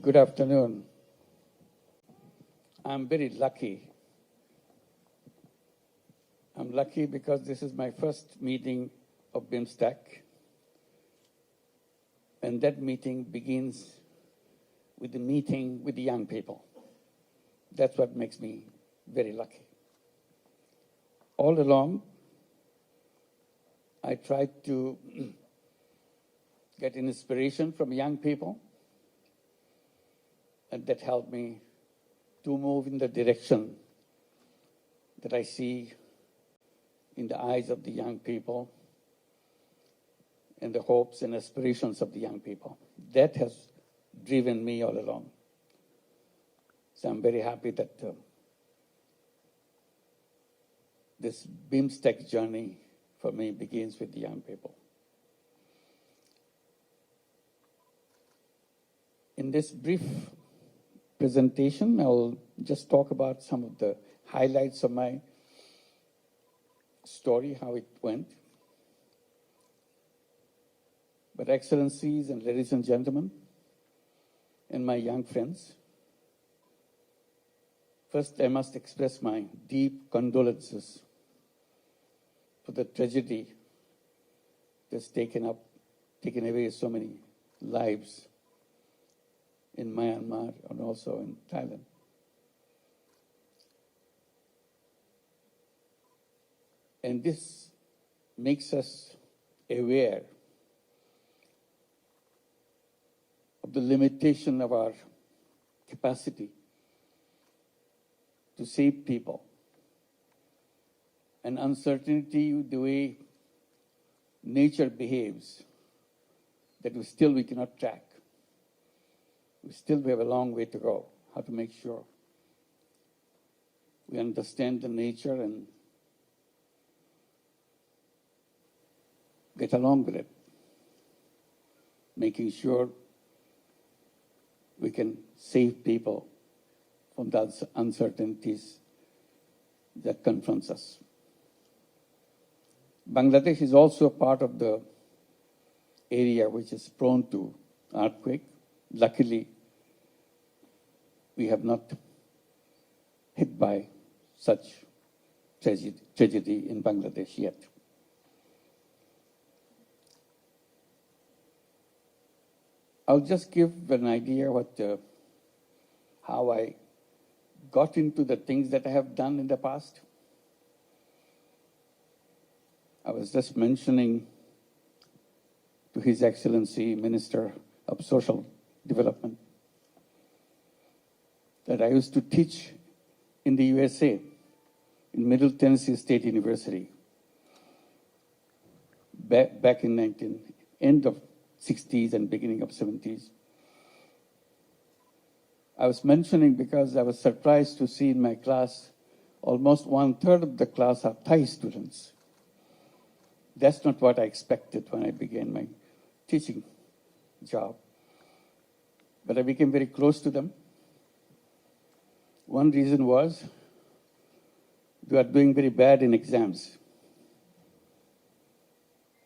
Good afternoon. I'm very lucky. I'm lucky because this is my first meeting of BIMSTEC, and that meeting begins with the meeting with the young people. That's what makes me very lucky. All along, I tried to get inspiration from young people, and that helped me to move in the direction that I see in the eyes of the young people and the hopes and aspirations of the young people. That has driven me all along. So I'm very happy that this BIMSTEC journey for me begins with the young people. In this brief presentation, I'll just talk about some of the highlights of my story, how it went. But Excellencies and ladies and gentlemen, and my young friends, first I must express my deep condolences for the tragedy that's taken away so many lives in Myanmar and also in Thailand. And this makes us aware of the limitation of our capacity to save people, and uncertainty, the way nature behaves, that we cannot track. We have a long way to go, how to make sure we understand the nature and get along with it, making sure we can save people from the uncertainties that confronts us. Bangladesh is also a part of the area which is prone to earthquake. Luckily, we have not hit by such tragedy in Bangladesh yet. I'll just give an idea how I got into the things that I have done in the past. I was just mentioning to His Excellency, Minister of Social Development, that I used to teach in the USA, in Middle Tennessee State University, back in end of 60s and beginning of 70s. I was mentioning because I was surprised to see in my class, almost 1/3 of the class are Thai students. That's not what I expected when I began my teaching job. But I became very close to them. One reason was they are doing very bad in exams.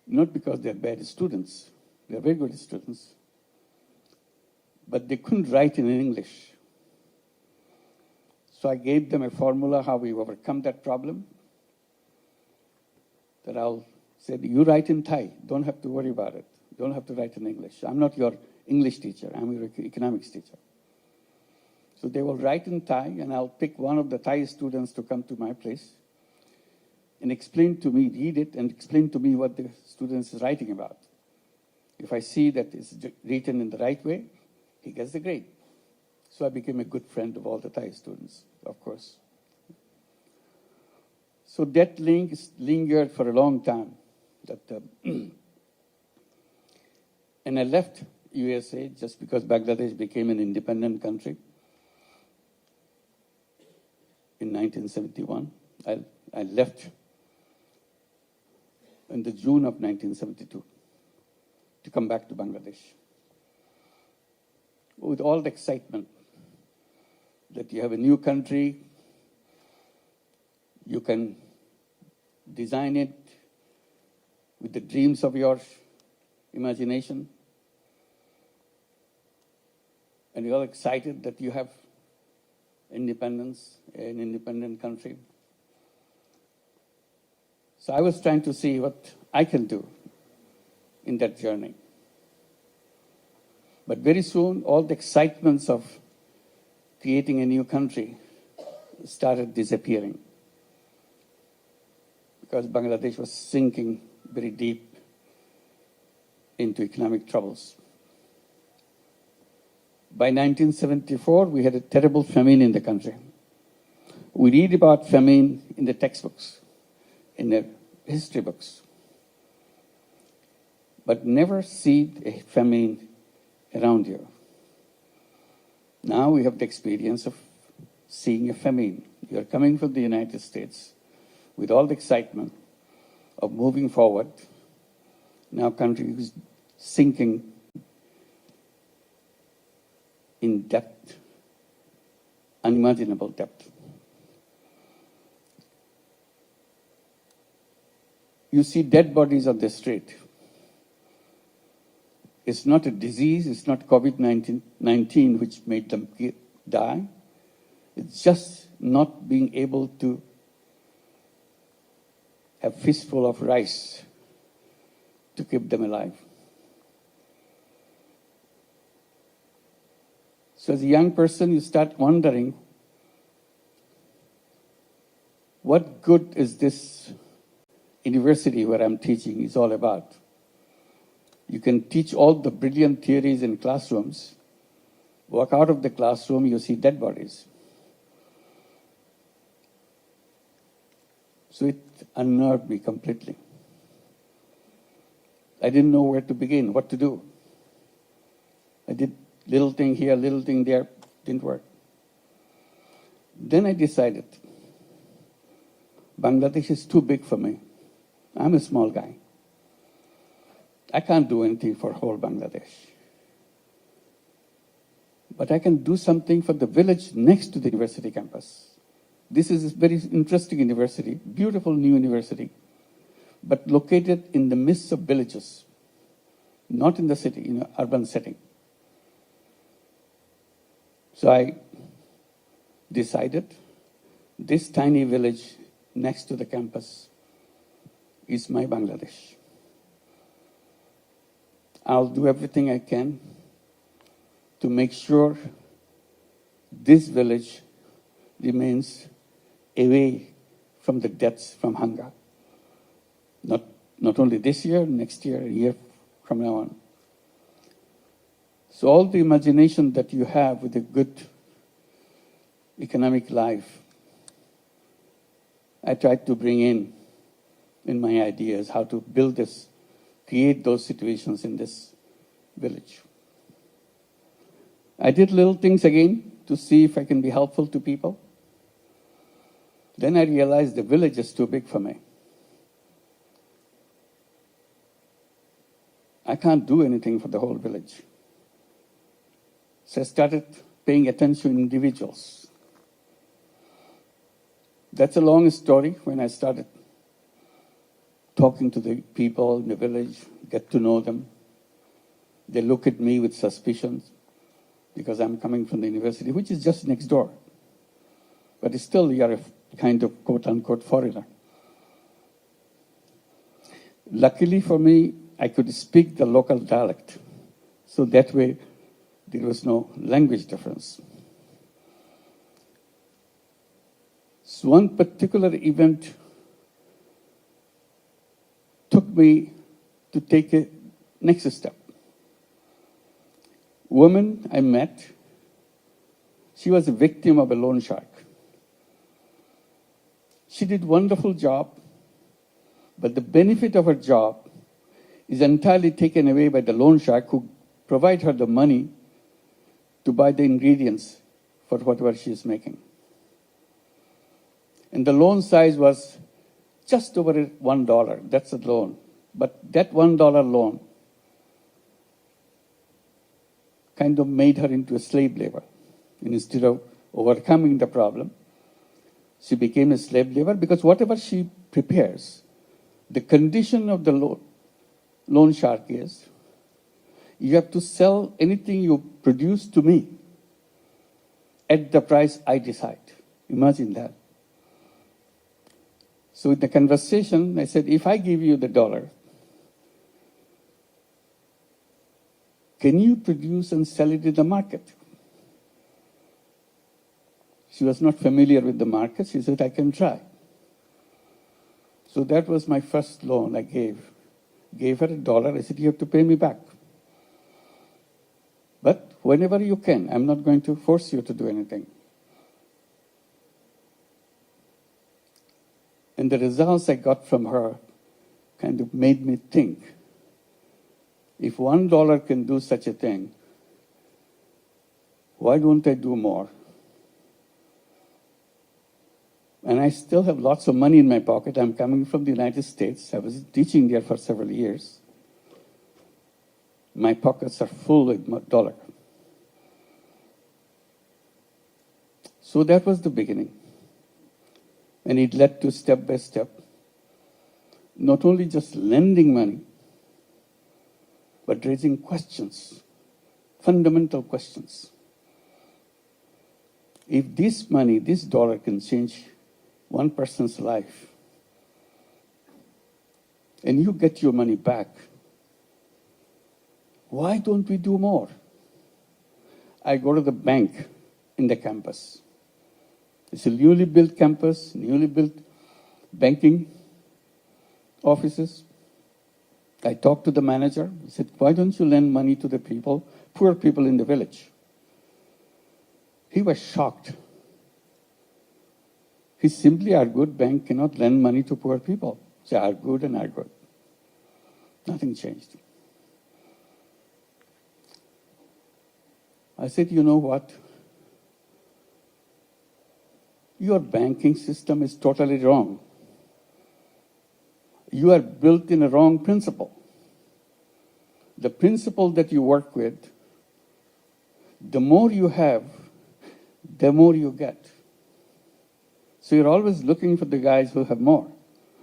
Not because they're bad students. They're very good students. But they couldn't write in English. So I gave them a formula how we overcome that problem. That I'll say, you write in Thai. Don't have to worry about it. Don't have to write in English. I'm not your English teacher. I'm your economics teacher. So they will write in Thai, and I'll pick one of the Thai students to come to my place and explain to me, read it, and explain to me what the student is writing about. If I see that it's written in the right way, he gets the grade. So I became a good friend of all the Thai students, of course. So that link lingered for a long time. And I left USA just because Bangladesh became an independent country in 1971. I left in the June of 1972 to come back to Bangladesh with all the excitement that you have a new country, you can design it with the dreams of your imagination, and you're all excited that you have independence, an independent country. So I was trying to see what I can do in that journey. But very soon, all the excitements of creating a new country started disappearing because Bangladesh was sinking very deep into economic troubles. By 1974, we had a terrible famine in the country. We read about famine in the textbooks, in the history books, but never see a famine around you. Now we have the experience of seeing a famine. You are coming from the United States with all the excitement of moving forward. Now country is sinking in depth, unimaginable depth. You see dead bodies on the street. It's not a disease, it's not COVID-19 which made them die. It's just not being able to have a fistful of rice to keep them alive. So as a young person, you start wondering, what good is this university where I'm teaching is all about? You can teach all the brilliant theories in classrooms. Walk out of the classroom, you see dead bodies. So it unnerved me completely. I didn't know where to begin, what to do. I did little thing here, little thing there, didn't work. Then I decided, Bangladesh is too big for me. I'm a small guy. I can't do anything for whole Bangladesh. But I can do something for the village next to the university campus. This is a very interesting university, beautiful new university, but located in the midst of villages, not in the city, in an urban setting. So I decided this tiny village next to the campus is my Bangladesh. I'll do everything I can to make sure this village remains away from the deaths from hunger. Not only this year, next year, a year from now on. So all the imagination that you have with a good economic life, I tried to bring in my ideas, how to build this, create those situations in this village. I did little things again to see if I can be helpful to people. Then I realized the village is too big for me. I can't do anything for the whole village. So I started paying attention to individuals. That's a long story. When I started talking to the people in the village, get to know them, they look at me with suspicion because I'm coming from the university, which is just next door. But still, you're a kind of quote-unquote foreigner. Luckily for me, I could speak the local dialect. So that way, there was no language difference. So one particular event took me to take a next step. Woman I met, she was a victim of a loan shark. She did a wonderful job, but the benefit of her job is entirely taken away by the loan shark who provide her the money to buy the ingredients for whatever she is making. And the loan size was just over $1. That's a loan. But that $1 loan kind of made her into a slave labor. And instead of overcoming the problem, she became a slave labor because whatever she prepares, the condition of the loan shark is, you have to sell anything you produce to me at the price I decide. Imagine that. So in the conversation, I said, if I give you the dollar, can you produce and sell it in the market? She was not familiar with the market. She said, I can try. So that was my first loan I gave. Gave her $1. I said, you have to pay me back. But whenever you can, I'm not going to force you to do anything. And the results I got from her kind of made me think, if $1 can do such a thing, why don't I do more? And I still have lots of money in my pocket. I'm coming from the United States. I was teaching there for several years. My pockets are full with dollar. So that was the beginning. And it led to step by step, not only just lending money, but raising questions, fundamental questions. If this money, this dollar can change one person's life, and you get your money back, why don't we do more? I go to the bank in the campus. It's a newly built campus, newly built banking offices. I talked to the manager. He said, why don't you lend money to the people, poor people in the village? He was shocked. He simply argued, bank cannot lend money to poor people. They argued and argued. Nothing changed. I said, you know what? Your banking system is totally wrong. You are built in a wrong principle. The principle that you work with, the more you have, the more you get. So you're always looking for the guys who have more,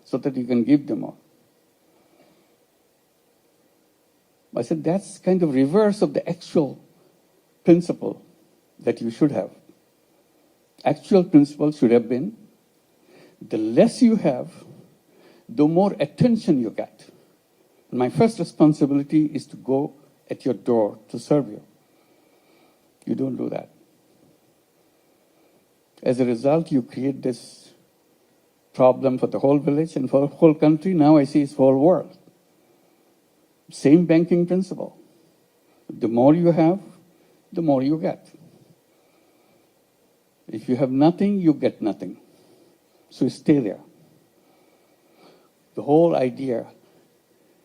so that you can give them more. I said, that's kind of reverse of the actual principle that you should have. Actual principle should have been, the less you have, the more attention you get. And my first responsibility is to go at your door to serve you. You don't do that. As a result, you create this problem for the whole village and for the whole country. Now I see it's the whole world. Same banking principle. The more you have, the more you get. If you have nothing, you get nothing. So stay there. The whole idea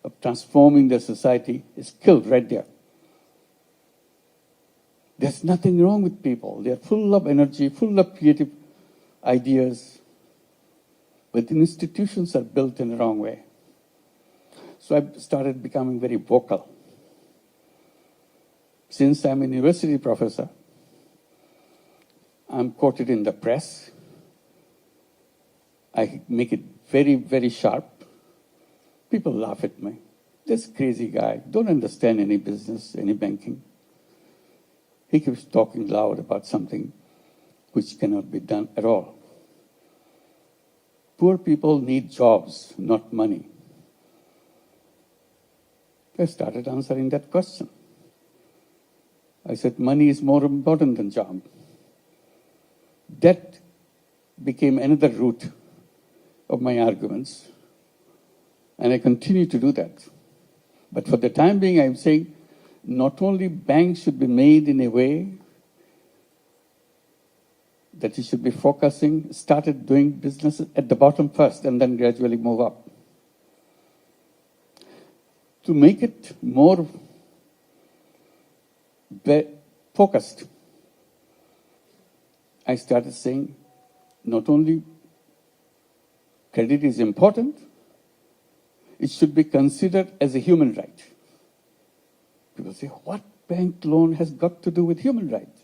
of transforming the society is killed right there. There's nothing wrong with people. They're full of energy, full of creative ideas. But the institutions are built in the wrong way. So I started becoming very vocal. Since I'm a university professor, I'm quoted in the press. I make it very, very sharp. People laugh at me. This crazy guy, don't understand any business, any banking. He keeps talking loud about something which cannot be done at all. Poor people need jobs, not money. I started answering that question. I said, money is more important than job. That became another root of my arguments. And I continue to do that. But for the time being, I'm saying, not only banks should be made in a way that it should be focusing, started doing business at the bottom first and then gradually move up. To make it more focused, I started saying, not only credit is important, it should be considered as a human right. People say, what bank loan has got to do with human rights?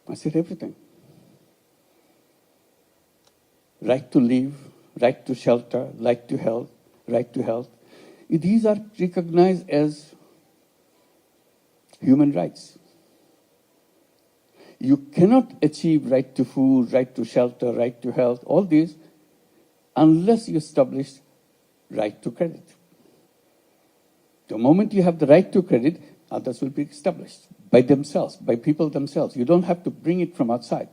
I said, everything. Right to live, right to shelter, right to health, right to health. These are recognized as human rights. You cannot achieve right to food, right to shelter, right to health, all these, unless you establish right to credit. The moment you have the right to credit, others will be established by themselves, by people themselves. You don't have to bring it from outside,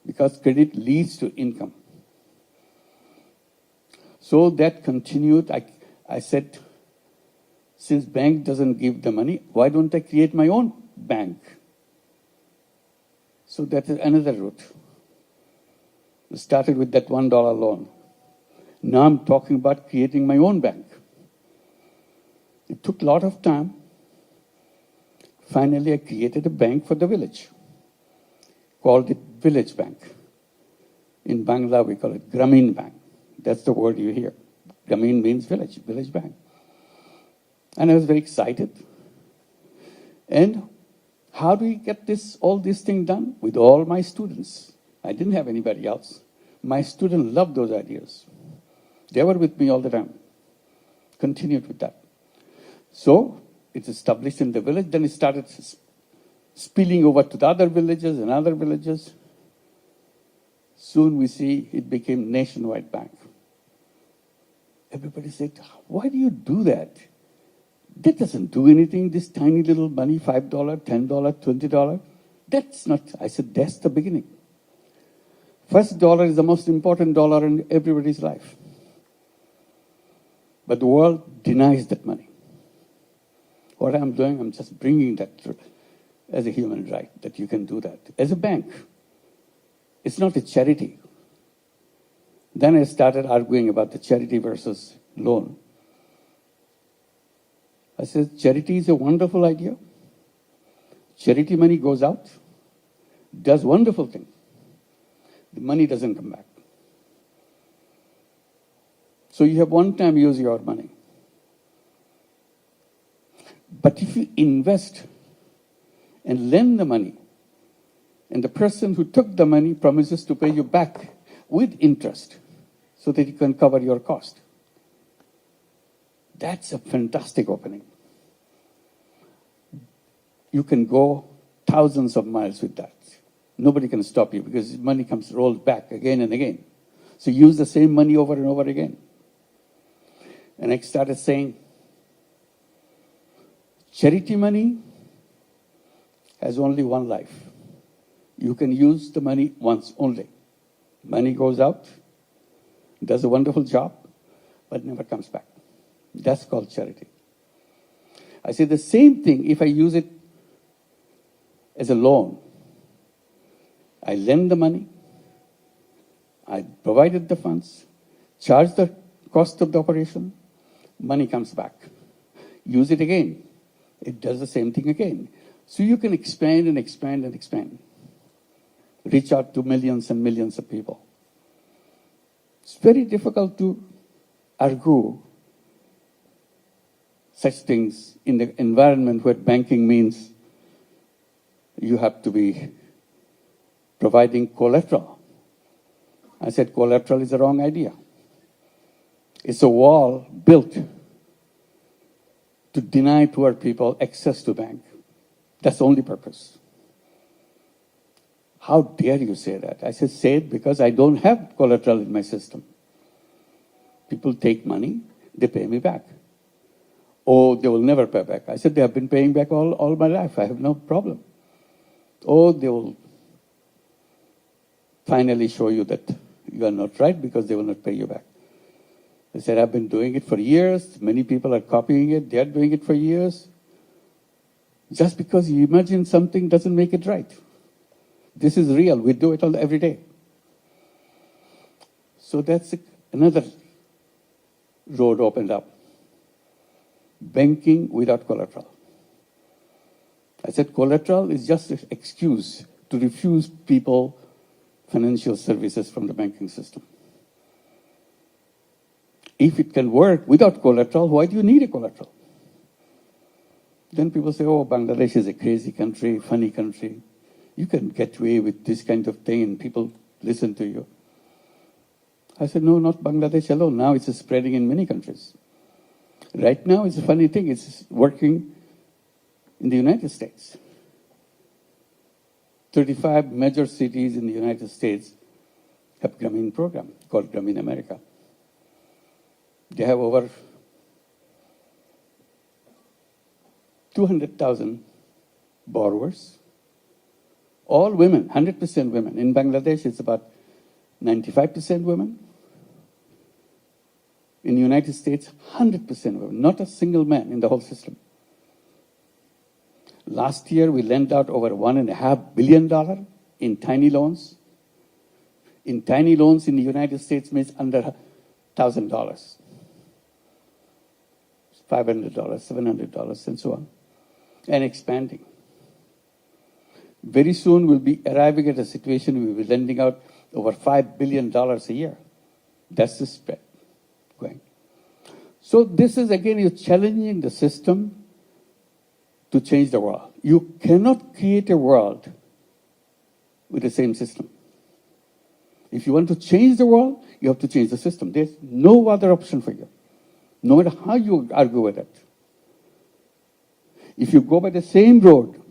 because credit leads to income. So that continued. I said, since bank doesn't give the money, why don't I create my own bank? So that is another route. We started with that $1 loan. Now I'm talking about creating my own bank. It took a lot of time. Finally, I created a bank for the village. Called it Village Bank. In Bangla, we call it Gramin Bank. That's the word you hear. Gramin means village, village bank. And I was very excited. And how do we get all this thing done? With all my students. I didn't have anybody else. My students loved those ideas. They were with me all the time. Continued with that. So it's established in the village. Then it started spilling over to the other villages and other villages. Soon we see it became nationwide bank. Everybody said, why do you do that? That doesn't do anything, this tiny little money, $5, $10, $20. That's not, I said, that's the beginning. First dollar is the most important dollar in everybody's life. But the world denies that money. What I'm doing, I'm just bringing that as a human right, that you can do that. As a bank, it's not a charity. Then I started arguing about the charity versus loan. I said, charity is a wonderful idea. Charity money goes out, does wonderful things. The money doesn't come back. So you have one time use your money. But if you invest and lend the money, and the person who took the money promises to pay you back with interest so that you can cover your cost, that's a fantastic opening. You can go thousands of miles with that. Nobody can stop you because money rolls back again and again. So use the same money over and over again. And I started saying, charity money has only one life. You can use the money once only. Money goes out, does a wonderful job, but never comes back. That's called charity. I say the same thing if I use it as a loan. I lend the money, I provided the funds, charge the cost of the operation, money comes back. Use it again. It does the same thing again. So you can expand and expand and expand. Reach out to millions and millions of people. It's very difficult to argue such things in the environment where banking means you have to be providing collateral. I said collateral is the wrong idea. It's a wall built to deny poor people access to bank. That's the only purpose. How dare you say that? I said, say it because I don't have collateral in my system. People take money, they pay me back. Oh, they will never pay back. I said, they have been paying back all my life. I have no problem. Oh, they will finally show you that you are not right because they will not pay you back. I said, I've been doing it for years. Many people are copying it. They are doing it for years. Just because you imagine something doesn't make it right. This is real. We do it every day. So that's another road opened up. Banking without collateral. I said collateral is just an excuse to refuse people financial services from the banking system. If it can work without collateral, why do you need a collateral? Then people say, oh, Bangladesh is a crazy country, funny country. You can get away with this kind of thing and people listen to you. I said, no, not Bangladesh alone. Now it's spreading in many countries. Right now, it's a funny thing. It's working in the United States. 35 major cities in the United States have Grameen program called Grameen America. They have over 200,000 borrowers, all women, 100% women. In Bangladesh, it's about 95% women. In the United States, 100% women, not a single man in the whole system. Last year, we lent out over $1.5 billion in tiny loans. In tiny loans in the United States means under $1,000, $500, $700, and so on, and expanding. Very soon, we'll be arriving at a situation we'll be lending out over $5 billion a year. That's the spread going. So this is, again, you're challenging the system to change the world. You cannot create a world with the same system. If you want to change the world, you have to change the system. There's no other option for you, no matter how you argue with it. If you go by the same road,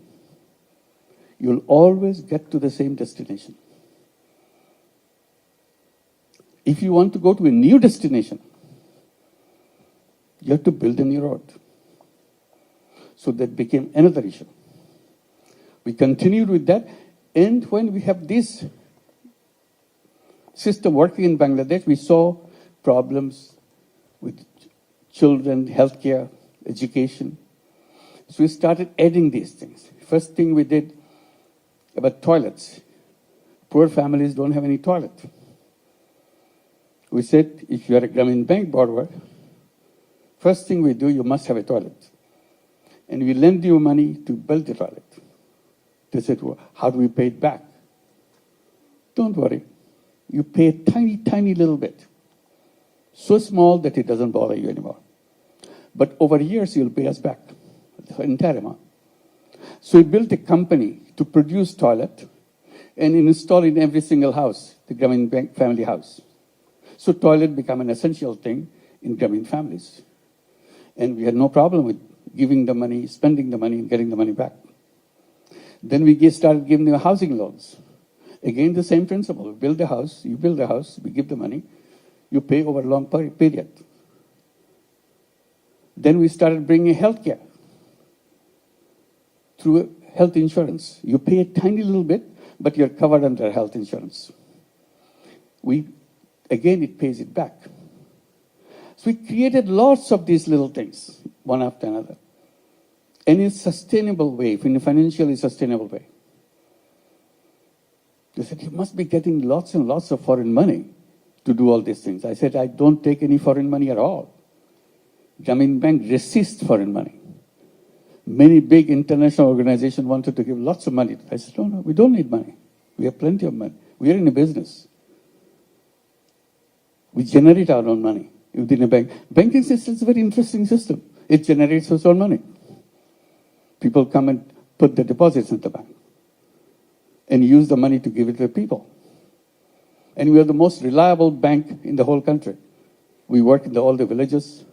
you'll always get to the same destination. If you want to go to a new destination, you have to build a new road. So that became another issue. We continued with that, and when we have this system working in Bangladesh, we saw problems with children, healthcare, education. So we started adding these things. First thing we did about toilets. Poor families don't have any toilet. We said, if you are a Grameen Bank borrower, first thing we do, you must have a toilet. And we lend you money to build the toilet. They said, well, how do we pay it back? Don't worry. You pay a tiny, tiny little bit. So small that it doesn't bother you anymore. But over years, you'll pay us back the entire amount. So we built a company to produce toilet and install in every single house, the Grameen Bank family house. So toilet became an essential thing in Grameen families. And we had no problem with giving the money, spending the money, and getting the money back. Then we started giving them housing loans. Again, the same principle. We build a house, you build a house, we give the money, you pay over a long period. Then we started bringing healthcare through health insurance. You pay a tiny little bit, but you're covered under health insurance. Again, it pays it back. So we created lots of these little things, one after another. And in a sustainable way, in a financially sustainable way. They said, you must be getting lots and lots of foreign money to do all these things. I said, I don't take any foreign money at all. Grameen Bank resists foreign money. Many big international organizations wanted to give lots of money. I said, no, we don't need money. We have plenty of money. We are in a business. We generate our own money within a bank. Banking system is a very interesting system. It generates its own money. People come and put their deposits in the bank and use the money to give it to the people. And we are the most reliable bank in the whole country. We work in all the villages.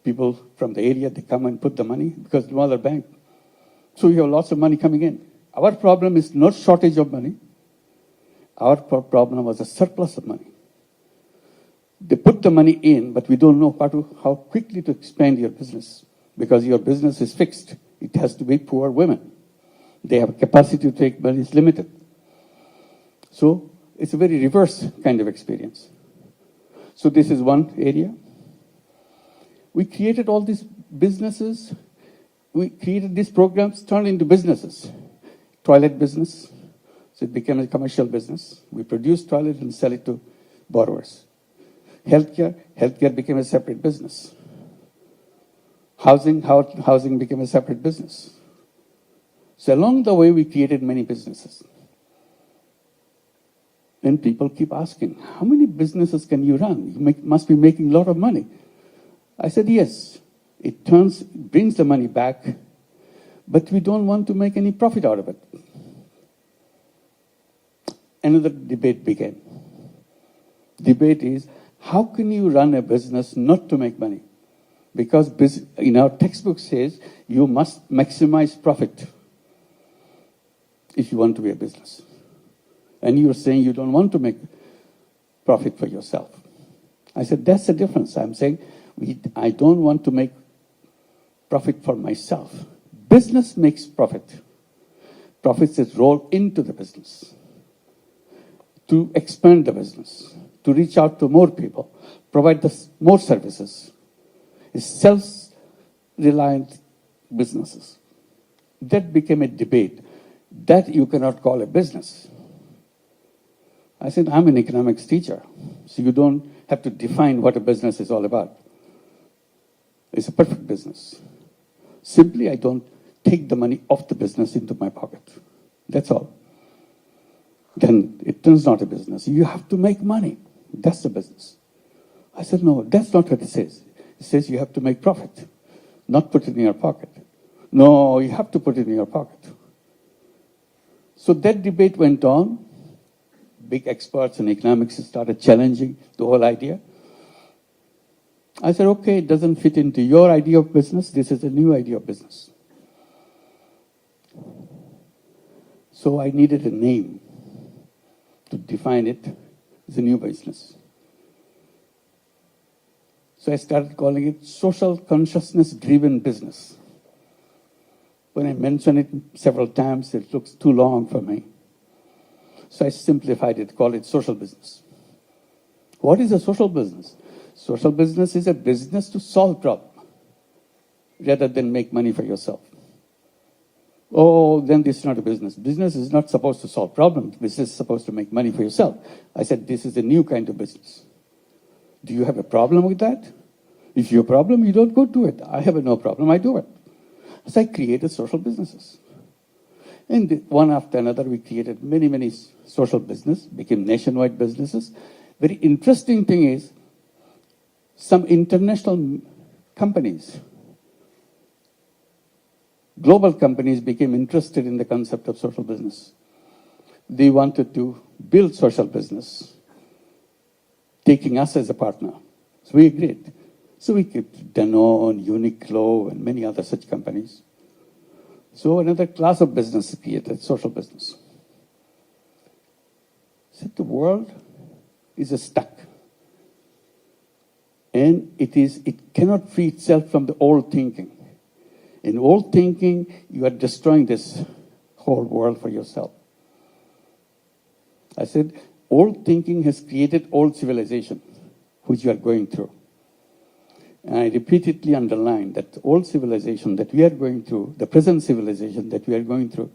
People from the area, they come and put the money because no other bank. So we have lots of money coming in. Our problem is not shortage of money. Our problem was a surplus of money. They put the money in, but we don't know how quickly to expand your business because your business is fixed. It has to be poor women. They have capacity to take, but it's limited. So it's a very reverse kind of experience. So this is one area. We created all these businesses. We created these programs, turned into businesses. Toilet business, so it became a commercial business. We produce toilet and sell it to borrowers. Healthcare became a separate business. Housing became a separate business. So along the way, we created many businesses. And people keep asking, how many businesses can you run? You must be making a lot of money. I said, yes, it brings the money back, but we don't want to make any profit out of it. Another debate began. Debate is, how can you run a business not to make money? Because in our textbook says, you must maximize profit. if you want to be a business. And you're saying you don't want to make profit for yourself. I said, that's the difference. I'm saying I don't want to make profit for myself. Business makes profit. Profits is rolled into the business to expand the business, to reach out to more people, provide more services. It's self-reliant businesses. That became a debate. That you cannot call a business. I said, I'm an economics teacher, so you don't have to define what a business is all about. It's a perfect business. Simply, I don't take the money off the business into my pocket. That's all. Then it turns not a business. You have to make money. That's the business. I said, no, that's not what it says. It says you have to make profit, not put it in your pocket. No, you have to put it in your pocket. So that debate went on. Big experts in economics started challenging the whole idea. I said, okay, it doesn't fit into your idea of business. This is a new idea of business. So I needed a name to define it as a new business. So I started calling it social consciousness-driven business. When I mention it several times, it looks too long for me. So I simplified it, call it social business. What is a social business? Social business is a business to solve problems rather than make money for yourself. Oh, then this is not a business. Business is not supposed to solve problems. Business is supposed to make money for yourself. I said, this is a new kind of business. Do you have a problem with that? If you have a problem, you don't go do it. I have no problem, I do it. So I created social businesses. And one after another, we created many, many social businesses, became nationwide businesses. Very interesting thing is, some international companies, global companies became interested in the concept of social business. They wanted to build social business, taking us as a partner. So we agreed. So we kept Danone, Uniqlo, and many other such companies. So another class of business is created, social business. So the world is stuck. And it cannot free itself from the old thinking. In old thinking, you are destroying this whole world for yourself. I said, old thinking has created old civilization, which you are going through. And I repeatedly underline that the old civilization that we are going through, the present civilization that we are going through,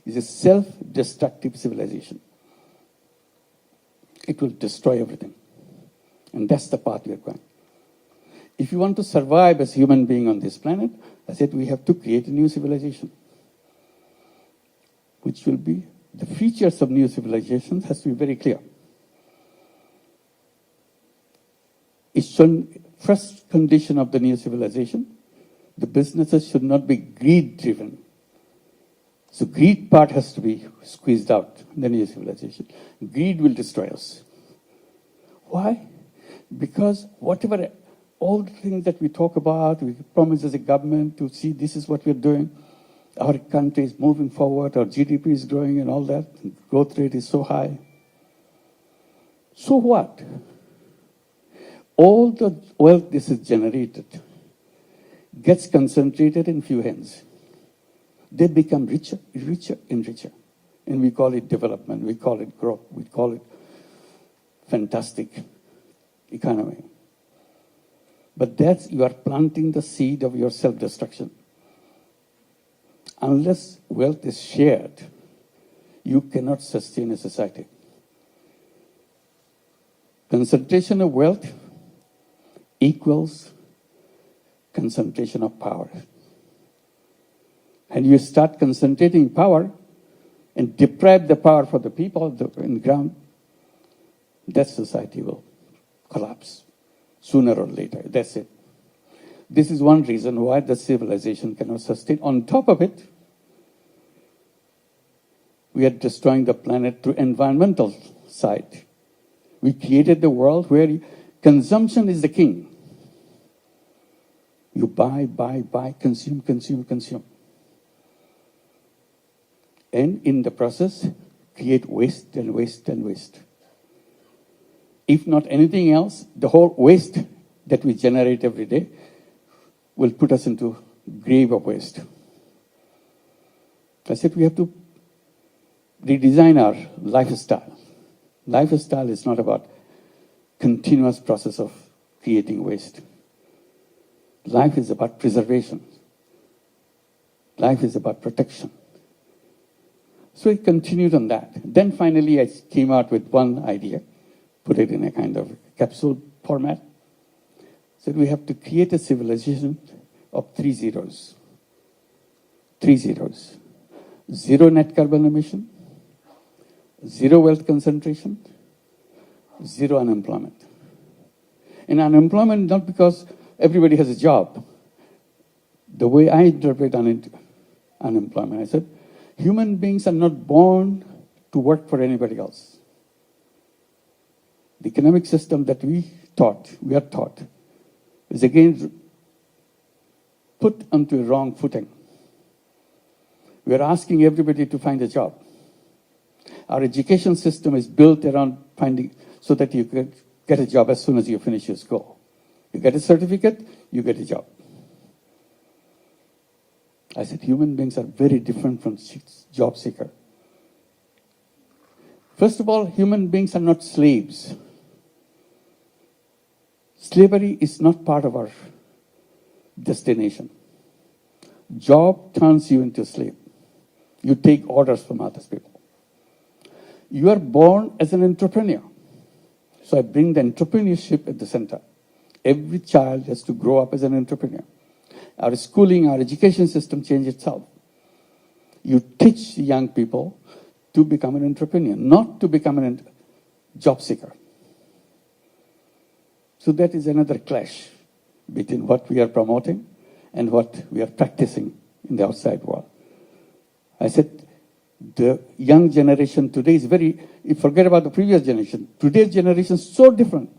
is a self-destructive civilization. It will destroy everything. And that's the path we are going. If you want to survive as human being on this planet, I said we have to create a new civilization, which will be, the features of new civilizations has to be very clear. First condition of the new civilization, the businesses should not be greed-driven. So greed part has to be squeezed out in the new civilization. Greed will destroy us. Why? Because whatever, all the things that we talk about, we promise as a government to see this is what we're doing. Our country is moving forward, our GDP is growing and all that. Growth rate is so high. So what? All the wealth this is generated gets concentrated in few hands. They become richer, richer and richer. And we call it development, we call it growth, we call it fantastic economy. But that's, you are planting the seed of your self-destruction. Unless wealth is shared, you cannot sustain a society. Concentration of wealth equals concentration of power. And you start concentrating power and deprive the power for the people in the ground, that society will collapse sooner or later. That's it. This is one reason why the civilization cannot sustain. On top of it, we are destroying the planet through environmental side. We created the world where consumption is the king. You buy, consume, consume, consume. and in the process, create waste and waste and waste. If not anything else, the whole waste that we generate every day will put us into grave of waste. I said we have to redesign our lifestyle. Lifestyle is not about continuous process of creating waste. Life is about preservation. Life is about protection. So I continued on that. Then finally I came out with one idea, put it in a kind of capsule format. Said we have to create a civilization of 3 zeros. 3 zeros. 0 net carbon emission, 0 wealth concentration, 0 unemployment. And unemployment not because everybody has a job. The way I interpret unemployment, I said, human beings are not born to work for anybody else. The economic system that we are taught, is again put onto a wrong footing. We are asking everybody to find a job. Our education system is built around finding, so that you can get a job as soon as you finish your school. You get a certificate, you get a job. I said, human beings are very different from job seeker. First of all, human beings are not slaves. Slavery is not part of our destination. Job turns you into a slave. You take orders from other people. You are born as an entrepreneur. So I bring the entrepreneurship at the center. Every child has to grow up as an entrepreneur. Our schooling, our education system change itself. You teach young people to become an entrepreneur, not to become a job seeker. So that is another clash between what we are promoting and what we are practicing in the outside world. I said, the young generation today is you forget about the previous generation. Today's generation is so different.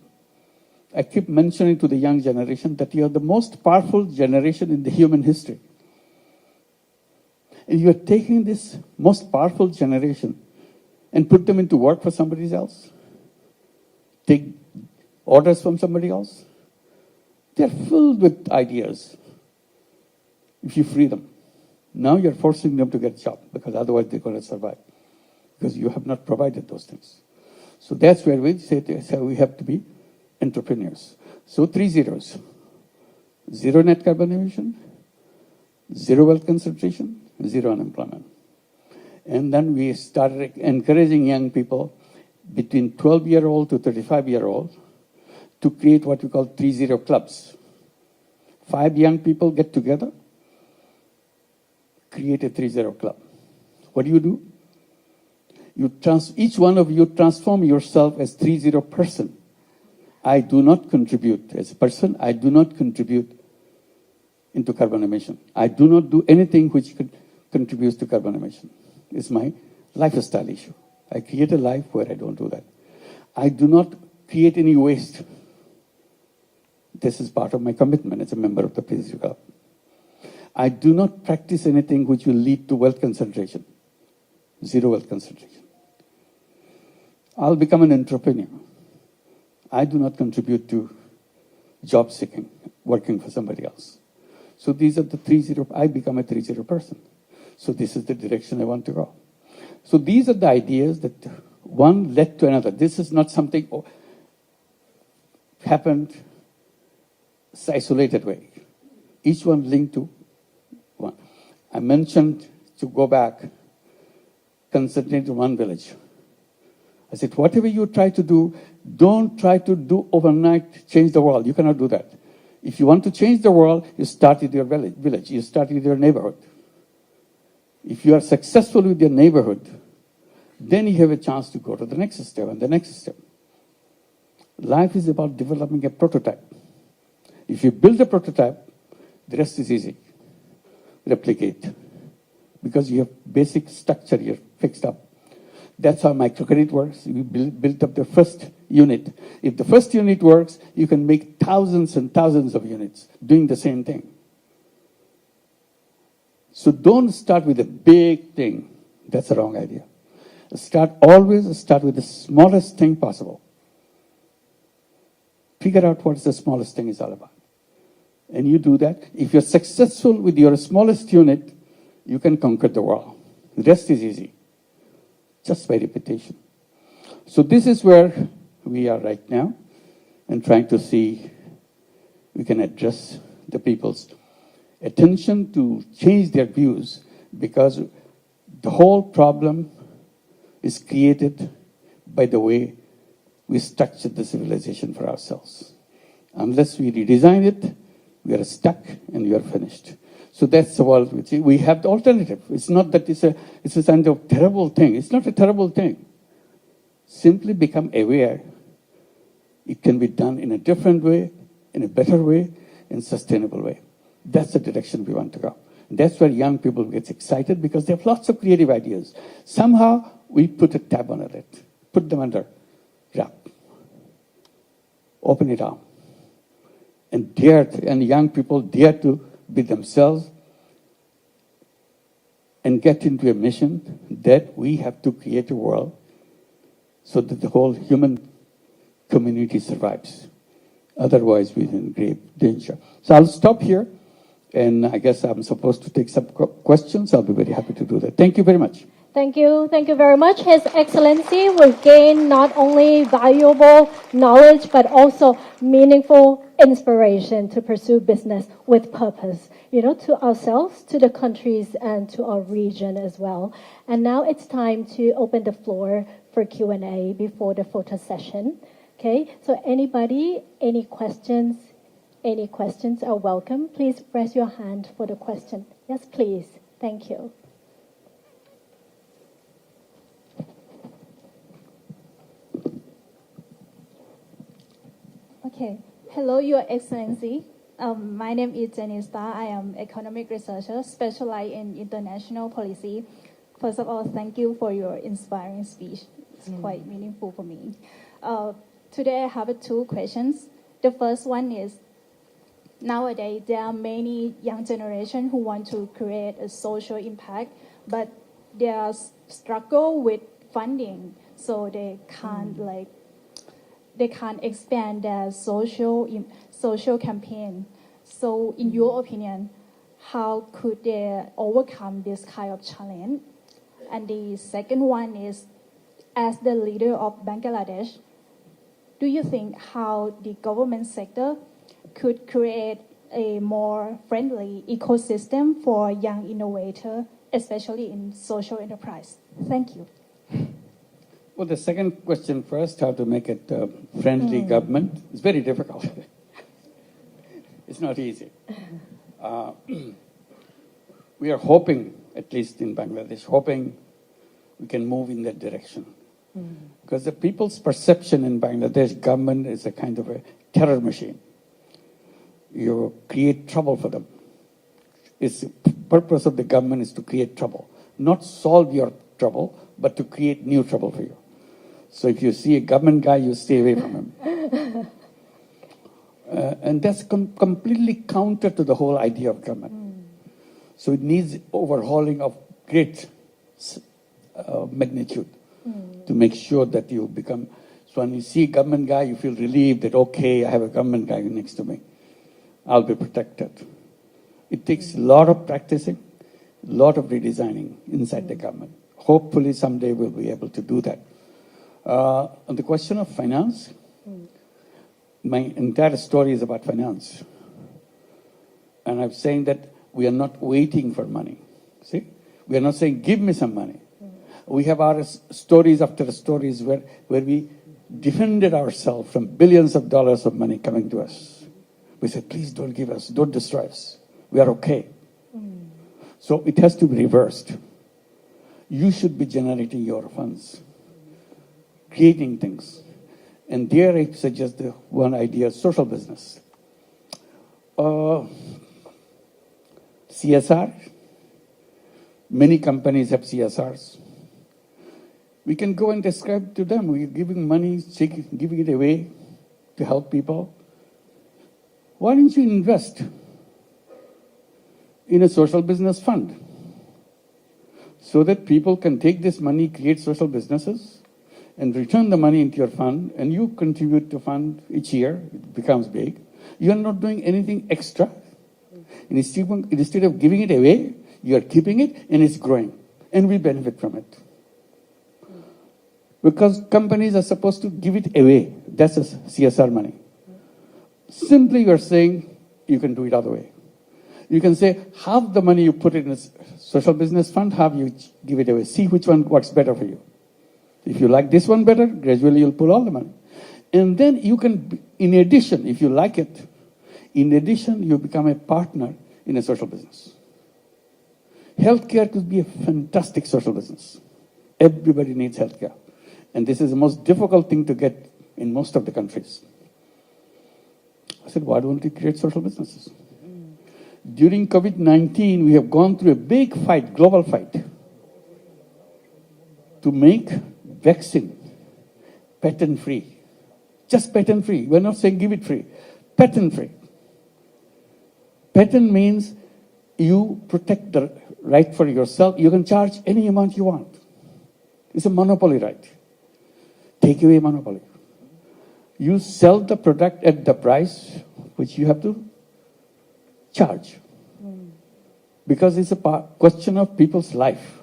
I keep mentioning to the young generation that you are the most powerful generation in the human history. And you are taking this most powerful generation and put them into work for somebody else. Take orders from somebody else. They're filled with ideas. If you free them. Now you're forcing them to get a job because otherwise they're going to survive. Because you have not provided those things. So that's where we say we have to be entrepreneurs. So 3 zeros. 0 net carbon emission, 0 wealth concentration, 0 unemployment. And then we started encouraging young people between 12-year-old to 35-year-old to create what we call 3-0 clubs. 5 young people get together, create a 3-0 club. What do? Each one of you transform yourself as 3-0 person. I do not contribute as a person. I do not contribute into carbon emission. I do not do anything which contributes to carbon emission. It's my lifestyle issue. I create a life where I don't do that. I do not create any waste. This is part of my commitment as a member of the Business Club. I do not practice anything which will lead to wealth concentration. 0 wealth concentration. I'll become an entrepreneur. I do not contribute to job seeking, working for somebody else. So these are the 3-0. I become a 3-0 person. So this is the direction I want to go. So these are the ideas that one led to another. This is not something happened isolated way. Each one linked to one. I mentioned to go back, concentrate on one village. I said, whatever you try to do, don't try to do overnight, change the world. You cannot do that. If you want to change the world, you start with your village. You start with your neighborhood. If you are successful with your neighborhood, then you have a chance to go to the next step and the next step. Life is about developing a prototype. If you build a prototype, the rest is easy. Replicate. Because you have basic structure here fixed up. That's how microcredit works. We built up the first unit. If the first unit works, you can make thousands and thousands of units doing the same thing. So don't start with a big thing. That's the wrong idea. Always start with the smallest thing possible. Figure out what the smallest thing is all about. And you do that. If you're successful with your smallest unit, you can conquer the world. The rest is easy, just by repetition. So this is where we are right now, and trying to see we can address the people's attention to change their views, because the whole problem is created by the way we structure the civilization for ourselves. Unless we redesign it, we are stuck and we are finished. So that's the world we see. We have the alternative. It's not that it's a kind of terrible thing. It's not a terrible thing. Simply become aware. It can be done in a different way, in a better way, in a sustainable way. That's the direction we want to go. And that's where young people get excited, because they have lots of creative ideas. Somehow we put a tab on it, put them under wrap, open it up, and young people dare to be themselves and get into a mission that we have to create a world so that the whole human community survives. Otherwise, we're in grave danger. So I'll stop here, and I guess I'm supposed to take some questions. I'll be very happy to do that. Thank you very much. Thank you. Thank you very much. His Excellency will gain not only valuable knowledge, but also meaningful inspiration to pursue business with purpose, to ourselves, to the countries, and to our region as well. And now it's time to open the floor for Q&A before the photo session. Okay, so anybody, any questions are welcome. Please raise your hand for the question. Yes, please. Thank you. Okay. Hello, Your Excellency. My name is Jenny Starr. I am economic researcher specialized in international policy. First of all, thank you for your inspiring speech. It's quite meaningful for me. Today, I have two questions. The first one is, nowadays, there are many young generation who want to create a social impact, but they are struggle with funding, so they can't they can't expand their social campaign. So in your opinion, how could they overcome this kind of challenge? And the second one is, as the leader of Bangladesh, do you think how the government sector could create a more friendly ecosystem for young innovators, especially in social enterprise? Thank you. Well, the second question first, how to make it friendly government, is very difficult. It's not easy. We are hoping, at least in Bangladesh, we can move in that direction. Because the people's perception in Bangladesh government is a kind of a terror machine. You create trouble for them. The purpose of the government is to create trouble, not solve your trouble, but to create new trouble for you. So if you see a government guy, you stay away from him. And that's completely counter to the whole idea of government. So it needs overhauling of great magnitude to make sure that you become. So when you see a government guy, you feel relieved that, okay, I have a government guy next to me. I'll be protected. It takes a lot of practicing, a lot of redesigning inside the government. Hopefully someday we'll be able to do that. On the question of finance, my entire story is about finance. And I'm saying that we are not waiting for money. See? We are not saying, give me some money. We have our stories after stories where we defended ourselves from billions of dollars of money coming to us. We said, please don't give us, don't destroy us. We are okay. So it has to be reversed. You should be generating your funds, creating things. And there I suggest the one idea, social business. CSR. Many companies have CSRs. We can go and describe to them. We're giving money, giving it away to help people. Why don't you invest in a social business fund? so that people can take this money, create social businesses, and return the money into your fund, and you contribute to fund each year, it becomes big. You are not doing anything extra. Instead of giving it away, you are keeping it, and it's growing, and we benefit from it. Because companies are supposed to give it away. That's a CSR money. Simply you are saying you can do it other way. You can say half the money you put in a social business fund, half you give it away. See which one works better for you. If you like this one better, gradually you'll pull all the money. And then you can, in addition, if you like it, in addition, you become a partner in a social business. Healthcare could be a fantastic social business. Everybody needs healthcare. And this is the most difficult thing to get in most of the countries. I said, why don't we create social businesses? During COVID-19, we have gone through a big fight, global fight, to make vaccine patent-free. Just patent-free. We're not saying give it free. Patent-free. Patent means you protect the right for yourself. You can charge any amount you want. It's a monopoly right. Take away monopoly. You sell the product at the price which you have to charge. Because it's a question of people's life.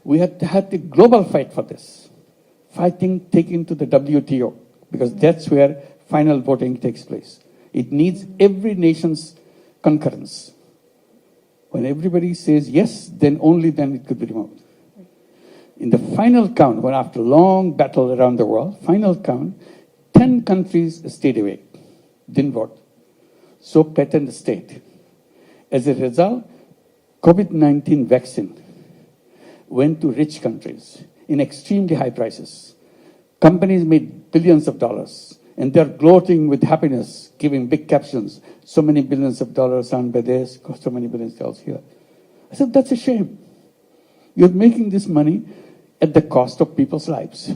We had the global fight for this. Fighting taken to the WTO, because that's where final voting takes place. It needs every nation's concurrence. When everybody says yes, then only then it could be removed. In the final count, when after long battle around the world, final count, 10 countries stayed away, didn't vote. So patent stayed. As a result, COVID-19 vaccine went to rich countries in extremely high prices. Companies made billions of dollars, and they're gloating with happiness, giving big captions. So many billions of dollars earned by this, so many billions of dollars here. I said, that's a shame. You're making this money at the cost of people's lives.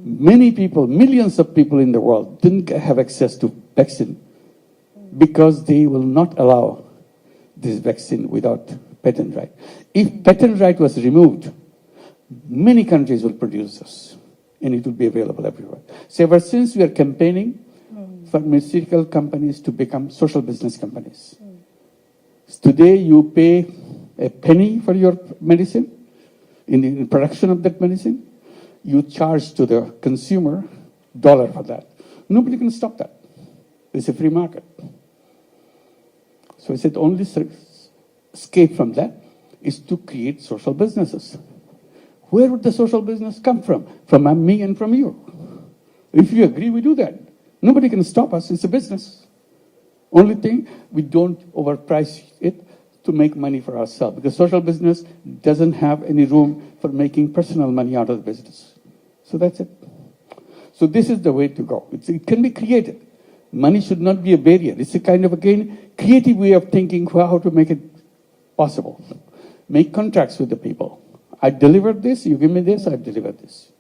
Many people, millions of people in the world didn't have access to vaccine because they will not allow this vaccine without patent right. If patent right was removed, many countries will produce this, and it will be available everywhere. So ever since we are campaigning pharmaceutical companies to become social business companies. Today you pay a penny for your medicine, in the production of that medicine, you charge to the consumer $1 for that. Nobody can stop that. It's a free market. So I said only escape from that is to create social businesses. Where would the social business come from? From me and from you. If you agree, we do that. Nobody can stop us. It's a business. Only thing, we don't overprice it to make money for ourselves, because social business doesn't have any room for making personal money out of the business. So that's it. So this is the way to go. It can be created. Money should not be a barrier. It's a kind of, again, creative way of thinking how to make it possible. Make contracts with the people. I delivered this, you give me this, I've delivered this.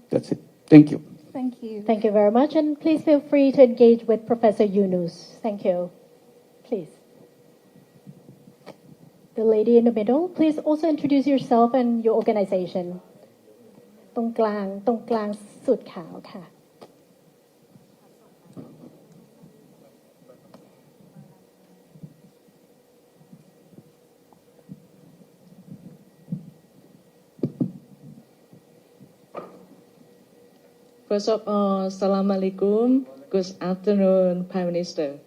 That's it. Thank you. Thank you. Thank you very much. And please feel free to engage with Professor Yunus. Thank you. Please. The lady in the middle, please also introduce yourself and your organization. ตรงกลางสุดขาวค่ะ First of all, Assalamu alaikum. Good afternoon, Prime Minister.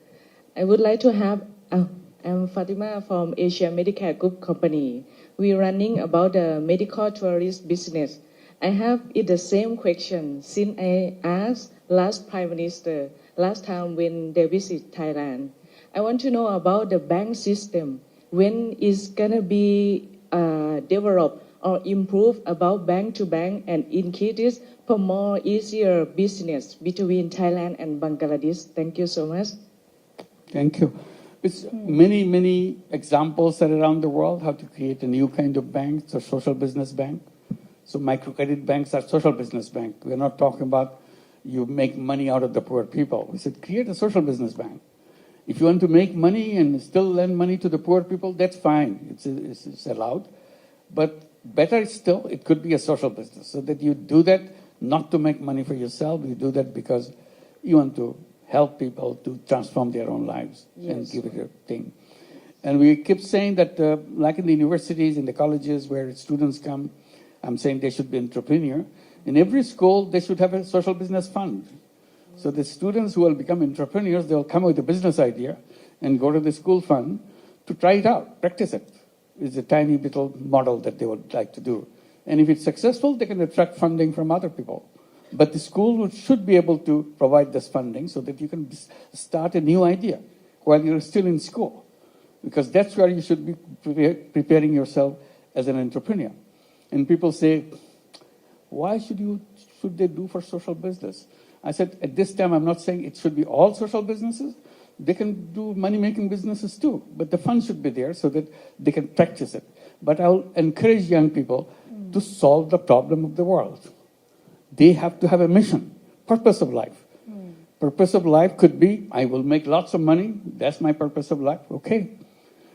I would like to have, I'm Fatima from Asia Medicare Group Company. We're running about the medical tourist business. I have the same question since I asked last Prime Minister, last time when they visit Thailand. I want to know about the bank system. When is gonna be developed or improved about bank to bank and increase for more easier business between Thailand and Bangladesh. Thank you so much. Thank you. It's many examples are around the world how to create a new kind of bank, it's a social business bank. So microcredit banks are social business bank. We're not talking about you make money out of the poor people. We said create a social business bank. If you want to make money and still lend money to the poor people, that's fine. It's allowed. But better still, it could be a social business, so that you do that not to make money for yourself. You do that because you want to help people to transform their own lives and give it a thing. And we keep saying that, like in the universities, in the colleges where students come, I'm saying they should be entrepreneur. In every school, they should have a social business fund. So the students who will become entrepreneurs, they will come with a business idea and go to the school fund to try it out, practice it. It's a tiny little model that they would like to do. And if it's successful, they can attract funding from other people. But the school should be able to provide this funding so that you can start a new idea while you're still in school. Because that's where you should be preparing yourself as an entrepreneur. And people say, why should they do for social business? I said, at this time, I'm not saying it should be all social businesses. They can do money-making businesses too, but the fund should be there so that they can practice it. But I'll encourage young people to solve the problem of the world. They have to have a mission, purpose of life. Purpose of life could be, I will make lots of money. That's my purpose of life. Okay.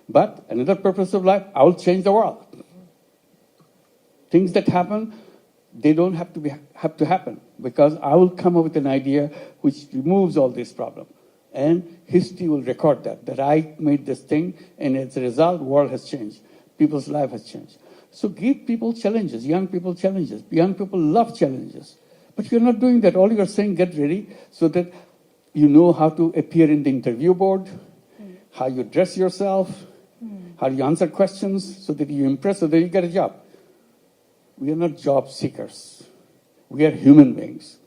But another purpose of life, I will change the world. Things that happen, they don't have to happen, because I will come up with an idea which removes all these problems. And history will record that I made this thing, and as a result, the world has changed. People's life has changed. So give people challenges, young people challenges. Young people love challenges. But you're not doing that. All you're saying, get ready so that you know how to appear in the interview board, how you dress yourself, how you answer questions so that you impress, so that you get a job. We are not job seekers. We are human beings.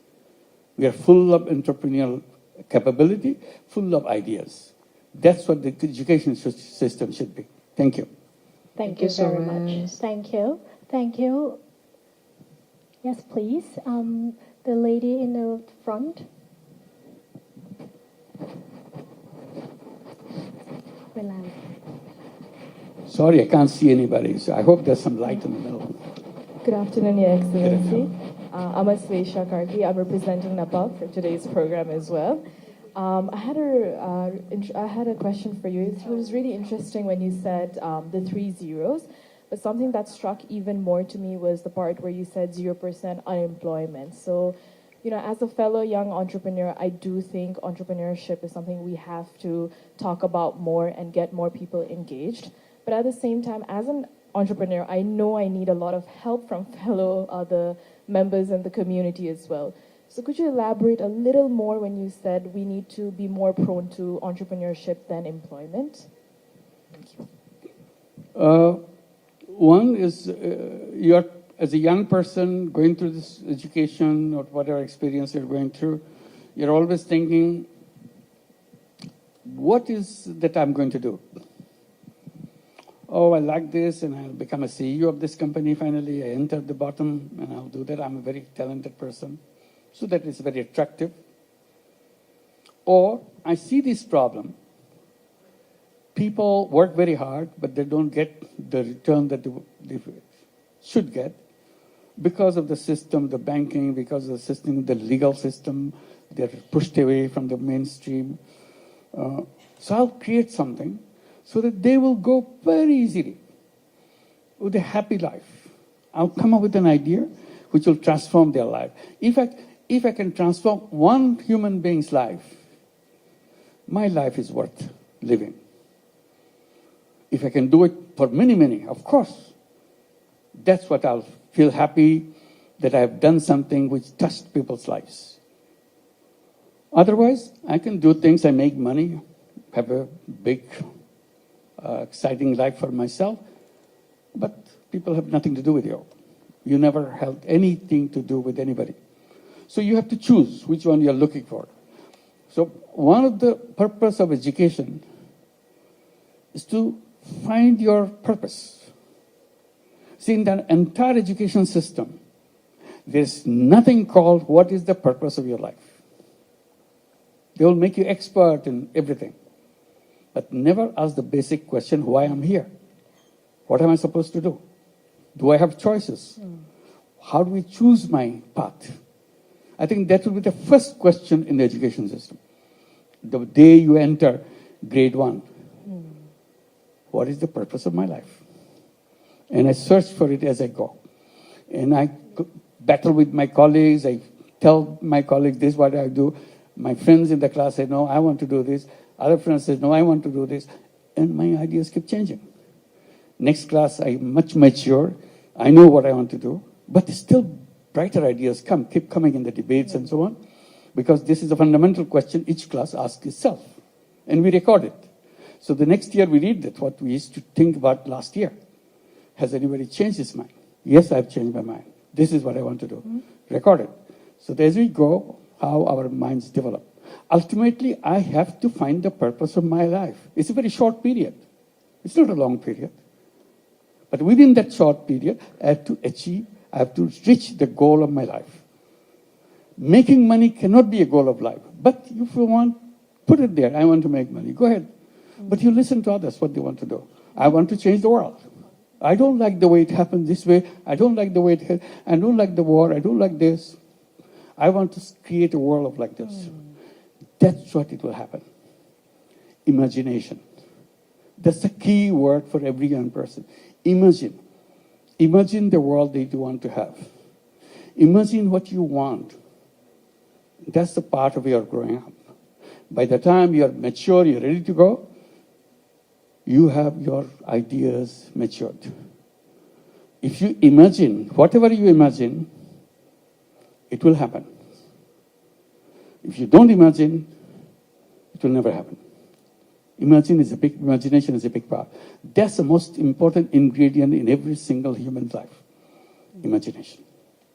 We are full of entrepreneurial capability, full of ideas. That's what the education system should be. Thank you. Thank you so very much. much. Thank you. Thank you. Yes, please. The lady in the front. Sorry, I can't see anybody, so I hope there's some light in the middle. Good afternoon, Your Excellency. I'm Aswesha Karki. I'm representing Nepal for today's program as well. I had a question for you. It was really interesting when you said the 3 zeros, but something that struck even more to me was the part where you said 0% unemployment. So, as a fellow young entrepreneur, I do think entrepreneurship is something we have to talk about more and get more people engaged. But at the same time, as an entrepreneur, I know I need a lot of help from fellow other members in the community as well. So could you elaborate a little more when you said we need to be more prone to entrepreneurship than employment? Thank you. One is you're, as a young person going through this education or whatever experience you're going through, you're always thinking, what is that I'm going to do? Oh, I like this, and I'll become a CEO of this company finally. I enter the bottom, and I'll do that. I'm a very talented person. So that is very attractive. Or I see this problem. People work very hard, but they don't get the return that they should get because of the system, the banking, because of the system, the legal system. They're pushed away from the mainstream. So I'll create something so that they will go very easily with a happy life. I'll come up with an idea which will transform their life. In fact, if I can transform one human being's life, my life is worth living. If I can do it for many, many, of course, that's what I'll feel happy that I have done something which touched people's lives. Otherwise, I can do things, I make money, have a big, exciting life for myself, but people have nothing to do with you. You never held anything to do with anybody. So you have to choose which one you're looking for. So one of the purpose of education is to find your purpose. See, in the entire education system, there's nothing called what is the purpose of your life. They will make you expert in everything, but never ask the basic question, why I'm here? What am I supposed to do? Do I have choices? How do we choose my path? I think that will be the first question in the education system. The day you enter grade 1, what is the purpose of my life? And I search for it as I go. And I battle with my colleagues. I tell my colleagues, this is what I do. My friends in the class say, no, I want to do this. Other friends say, no, I want to do this. And my ideas keep changing. Next class, I'm much mature. I know what I want to do. But still brighter ideas keep coming in the debates and so on. Because this is a fundamental question each class asks itself. And we record it. So the next year we read that, what we used to think about last year. Has anybody changed his mind? Yes, I've changed my mind. This is what I want to do. Record it. So as we go, how our minds develop. Ultimately, I have to find the purpose of my life. It's a very short period. It's not a long period. But within that short period, I have to reach the goal of my life. Making money cannot be a goal of life. But if you want, put it there. I want to make money. Go ahead. But you listen to others, what they want to do. I want to change the world. I don't like the way it happens this way. I don't like the way I don't like the war. I don't like this. I want to create a world of like this. That's what it will happen. Imagination. That's the key word for every young person. Imagine. Imagine the world that you want to have. Imagine what you want. That's the part of your growing up. By the time you're mature, you're ready to go, you have your ideas matured. If you imagine, whatever you imagine, it will happen. If you don't imagine, it will never happen. Imagination is a big part. That's the most important ingredient in every single human life. Imagination.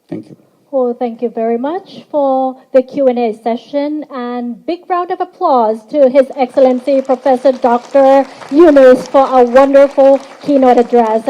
Thank you. Well, thank you very much for the Q&A session, and big round of applause to His Excellency Professor Dr. Yunus for a wonderful keynote address.